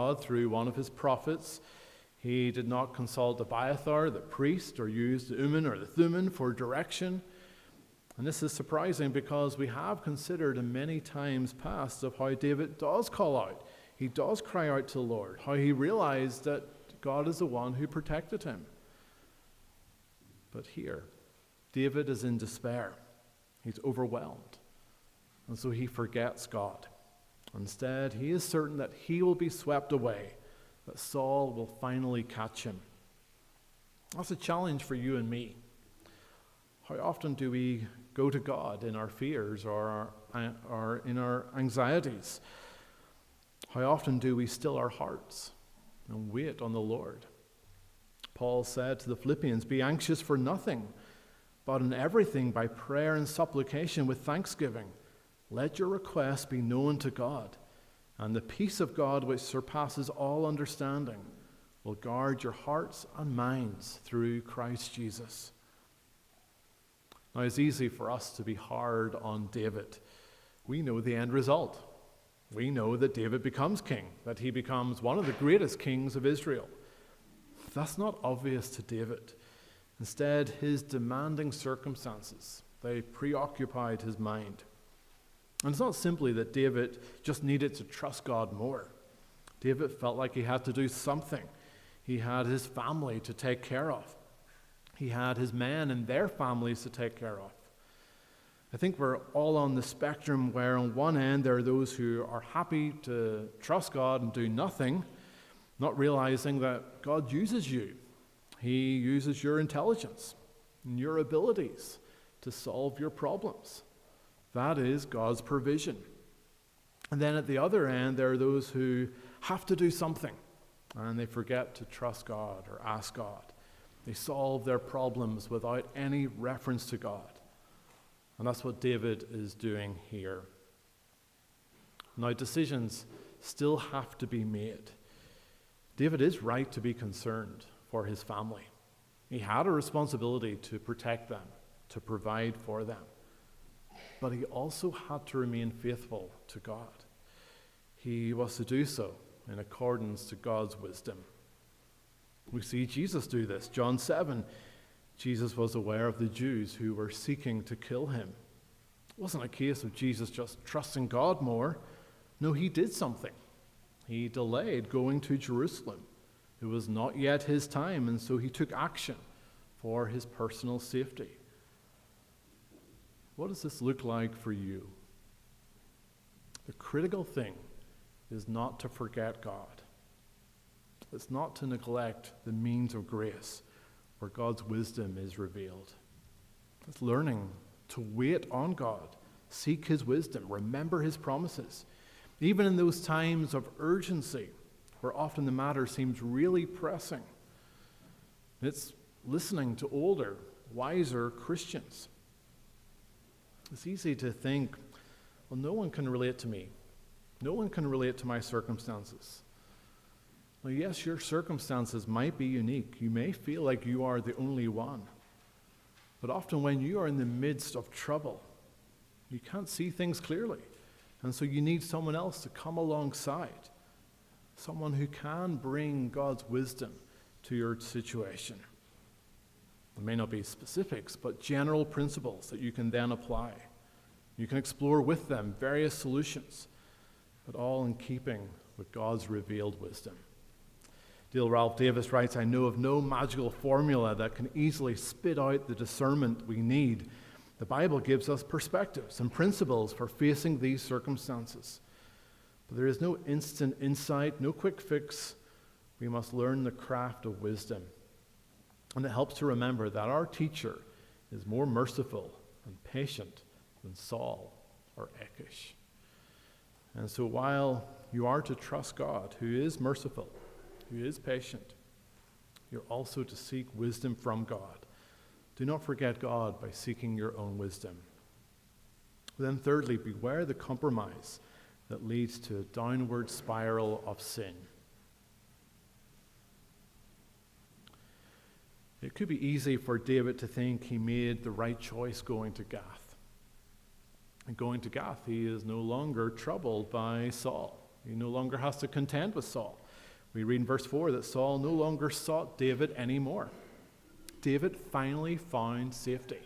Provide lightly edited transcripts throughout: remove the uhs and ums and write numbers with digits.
God through one of his prophets. He did not consult Abiathar, the priest, or use the Urim or the Thummim for direction. And this is surprising because we have considered in many times past of how David does call out. He does cry out to the Lord, how he realized that God is the one who protected him. But here, David is in despair. He's overwhelmed. And so he forgets God. Instead, he is certain that he will be swept away, that Saul will finally catch him. That's a challenge for you and me. How often do we go to God in our fears or in our anxieties? How often do we still our hearts and wait on the Lord? Paul said to the Philippians, "Be anxious for nothing, but in everything by prayer and supplication with thanksgiving. Let your requests be known to God, and the peace of God which surpasses all understanding will guard your hearts and minds through Christ Jesus." Now, it's easy for us to be hard on David. We know the end result. We know that David becomes king, that he becomes one of the greatest kings of Israel. That's not obvious to David. Instead, his demanding circumstances, they preoccupied his mind. And it's not simply that David just needed to trust God more. David felt like he had to do something. He had his family to take care of. He had his men and their families to take care of. I think we're all on the spectrum where on one end there are those who are happy to trust God and do nothing, not realizing that God uses you. He uses your intelligence and your abilities to solve your problems. That is God's provision. And then at the other end, there are those who have to do something, and they forget to trust God or ask God. They solve their problems without any reference to God. And that's what David is doing here. Now, decisions still have to be made. David is right to be concerned for his family. He had a responsibility to protect them, to provide for them. But he also had to remain faithful to God. He was to do so in accordance to God's wisdom. We see Jesus do this. John 7, Jesus was aware of the Jews who were seeking to kill him. It wasn't a case of Jesus just trusting God more. No, he did something. He delayed going to Jerusalem. It was not yet his time, and so he took action for his personal safety. What does this look like for you? The critical thing is not to forget God. It's not to neglect the means of grace where God's wisdom is revealed. It's learning to wait on God, seek his wisdom, remember his promises. Even in those times of urgency, where often the matter seems really pressing. It's listening to older, wiser Christians. It's easy to think, well, no one can relate to me. No one can relate to my circumstances. Well, yes, your circumstances might be unique. You may feel like you are the only one. But often when you are in the midst of trouble, you can't see things clearly. And so you need someone else to come alongside. Someone who can bring God's wisdom to your situation. There may not be specifics, but general principles that you can then apply. You can explore with them various solutions, but all in keeping with God's revealed wisdom. Dale Ralph Davis writes, "I know of no magical formula that can easily spit out the discernment we need. The Bible gives us perspectives and principles for facing these circumstances. But there is no instant insight, no quick fix. We must learn the craft of wisdom." And it helps to remember that our teacher is more merciful and patient than Saul or Achish. And so while you are to trust God, who is merciful, who is patient, you're also to seek wisdom from God. Do not forget God by seeking your own wisdom. Then thirdly, beware the compromise that leads to a downward spiral of sin. It could be easy for David to think he made the right choice going to Gath. And going to Gath, he is no longer troubled by Saul. He no longer has to contend with Saul. We read in verse 4 that Saul no longer sought David anymore. David finally found safety.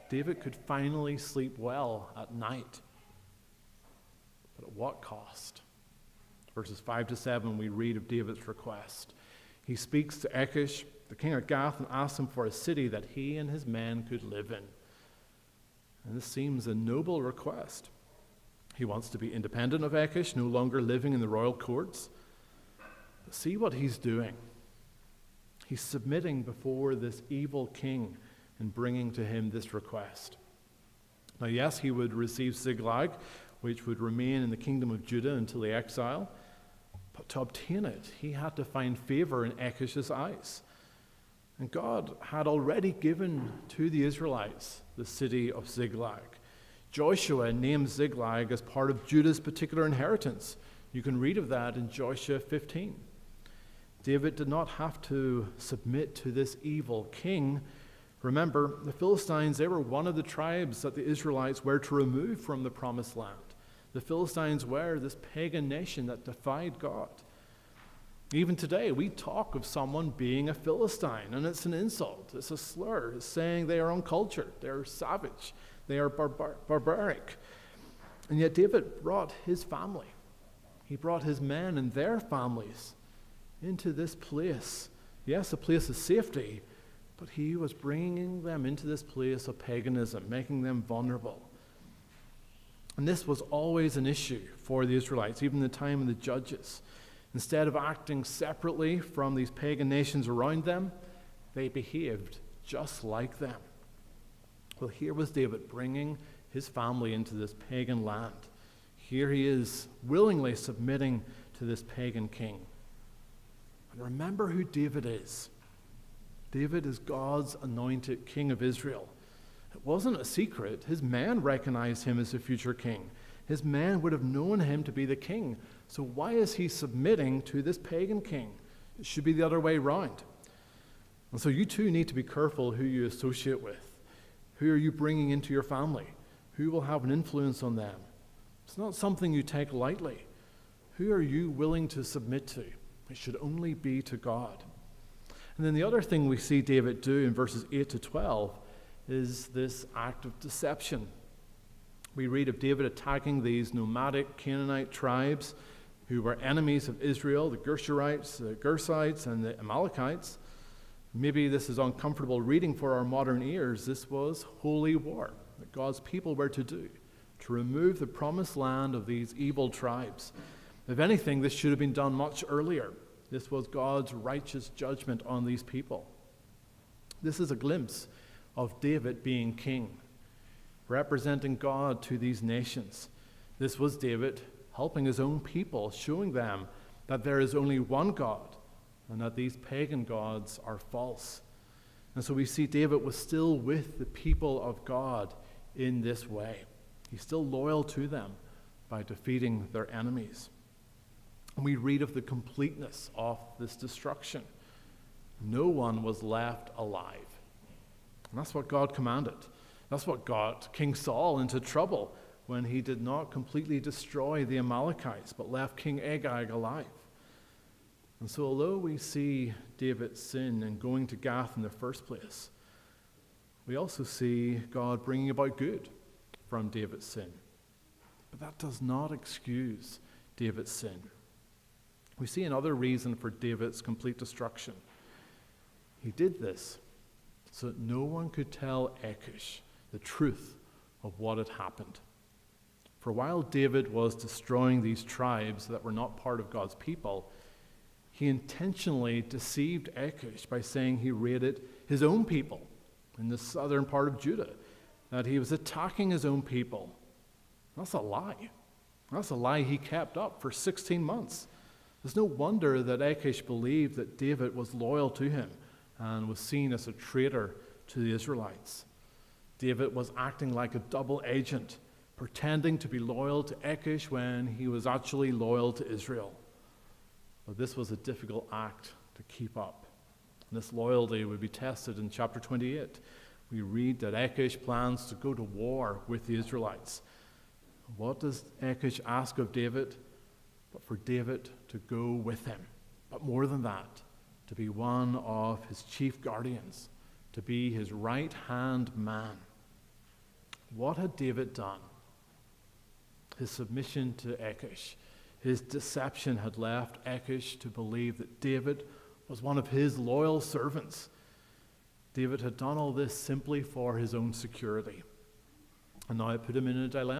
David could finally sleep well at night. But at what cost? Verses 5 to 7, we read of David's request. He speaks to Achish, the king of Gath, and asks him for a city that he and his men could live in. And this seems a noble request. He wants to be independent of Achish, no longer living in the royal courts. But see what he's doing. He's submitting before this evil king and bringing to him this request. Now, yes, he would receive Ziklag, which would remain in the kingdom of Judah until the exile. But to obtain it, he had to find favor in Achish's eyes. And God had already given to the Israelites the city of Ziklag. Joshua named Ziklag as part of Judah's particular inheritance. You can read of that in Joshua 15. David did not have to submit to this evil king. Remember, the Philistines, they were one of the tribes that the Israelites were to remove from the promised land. The Philistines were this pagan nation that defied God. Even today, we talk of someone being a Philistine, and it's an insult. It's a slur. It's saying they are uncultured, they're savage, they are barbaric. And yet David brought his family. He brought his men and their families into this place. Yes, a place of safety, but he was bringing them into this place of paganism, making them vulnerable. And this was always an issue for the Israelites, even in the time of the judges. Instead of acting separately from these pagan nations around them, they behaved just like them. Well, here was David bringing his family into this pagan land. Here he is willingly submitting to this pagan king. And remember who David is. David is God's anointed king of Israel. It wasn't a secret. His men recognized him as the future king. His men would have known him to be the king. So why is he submitting to this pagan king? It should be the other way around. And so you too need to be careful who you associate with. Who are you bringing into your family? Who will have an influence on them? It's not something you take lightly. Who are you willing to submit to? It should only be to God. And then the other thing we see David do in verses 8 to 12 is this act of deception. We read of David attacking these nomadic Canaanite tribes who were enemies of Israel, the Gershurites, the Gersites, and the Amalekites. Maybe this is uncomfortable reading for our modern ears. This was holy war that God's people were to do, to remove the promised land of these evil tribes. If anything, this should have been done much earlier. This was God's righteous judgment on these people. This is a glimpse of David being king, representing God to these nations. This was David helping his own people, showing them that there is only one God and that these pagan gods are false. And so we see David was still with the people of God in this way. He's still loyal to them by defeating their enemies. And we read of the completeness of this destruction. No one was left alive. And that's what God commanded. That's what got King Saul into trouble when he did not completely destroy the Amalekites, but left King Agag alive. And so although we see David's sin in going to Gath in the first place, we also see God bringing about good from David's sin. But that does not excuse David's sin. We see another reason for David's complete destruction. He did this so that no one could tell Achish the truth of what had happened. For while David was destroying these tribes that were not part of God's people, he intentionally deceived Achish by saying he raided his own people in the southern part of Judah, that he was attacking his own people. That's a lie. That's a lie he kept up for 16 months. There's no wonder that Achish believed that David was loyal to him and was seen as a traitor to the Israelites. David was acting like a double agent, pretending to be loyal to Achish when he was actually loyal to Israel. But this was a difficult act to keep up. And this loyalty would be tested in chapter 28. We read that Achish plans to go to war with the Israelites. What does Achish ask of David? But for David to go with him. but more than that, to be one of his chief guardians, to be his right-hand man. What had David done? His submission to Achish, his deception had left Achish to believe that David was one of his loyal servants. David had done all this simply for his own security. And now it put him in a dilemma.